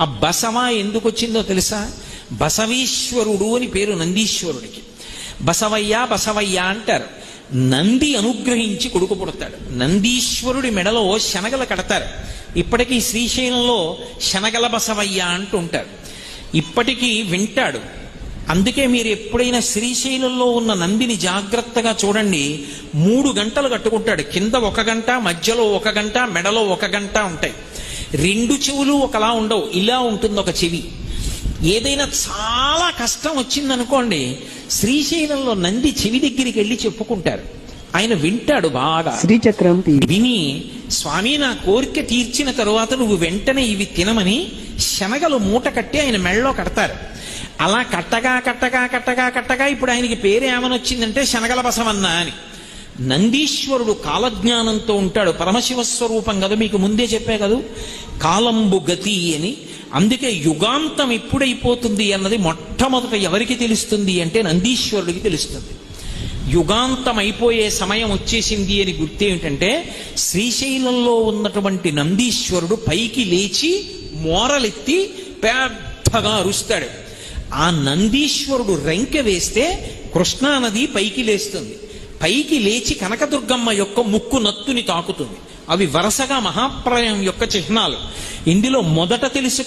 ఆ బసవ ఎందుకు వచ్చిందో తెలుసా? బసవీశ్వరుడు అని పేరు నందీశ్వరుడికి. బసవయ్య బసవయ్య అంటారు. నంది అనుగ్రహించి కొడుకు పుడతాడు. నందీశ్వరుడి మెడలో శనగలు కడతారు. ఇప్పటికీ శ్రీశైలంలో శనగల బసవయ్య అంటూ ఉంటారు. ఇప్పటికీ వింటాడు. అందుకే మీరు ఎప్పుడైనా శ్రీశైలంలో ఉన్న నందిని జాగ్రత్తగా చూడండి. 3 గంటలు కట్టుకుంటాడు. కింద 1 గంట, మధ్యలో 1 గంట, మెడలో 1 గంట ఉంటాయి. 2 చెవులు ఒకలా ఉండవు, ఇలా ఉంటుంది ఒక చెవి. ఏదైనా చాలా కష్టం వచ్చిందనుకోండి, శ్రీశైలంలో నంది చెవి దగ్గరికి వెళ్ళి చెప్పుకుంటారు. ఆయన వింటాడు బాగా. శ్రీచక్రం విని, స్వామి నా కోరిక తీర్చిన తరువాత నువ్వు వెంటనే ఇవి తినమని శనగలు మూట కట్టి ఆయన మెడలో కడతారు. అలా కట్టగా కట్టగా కట్టగా కట్టగా ఇప్పుడు ఆయనకి పేరు ఏమని వచ్చిందంటే శనగల బసవన్న అని. నందీశ్వరుడు కాలజ్ఞానంతో ఉంటాడు. పరమశివ స్వరూపం కదా, మీకు ముందే చెప్పే కదా, కాలంబు గతి అని. అందుకే యుగాంతం ఎప్పుడైపోతుంది అన్నది మొట్టమొదట ఎవరికి తెలుస్తుంది అంటే నందీశ్వరుడికి తెలుస్తుంది. యుగాంతం అయిపోయే సమయం వచ్చేసింది అని గుర్తేమిటంటే, శ్రీశైలంలో ఉన్నటువంటి నందీశ్వరుడు పైకి లేచి మోరలెత్తి పెద్దగా అరుస్తాడు. ఆ నందీశ్వరుడు రెంకె వేస్తే కృష్ణానది పైకి లేస్తుంది. పైకి లేచి కనకదుర్గమ్మ యొక్క ముక్కు నత్తుని తాకుతుంది. అవి వరుసగా మహాప్రళయం యొక్క చిహ్నాలు. ఇందులో మొదట తెలుసు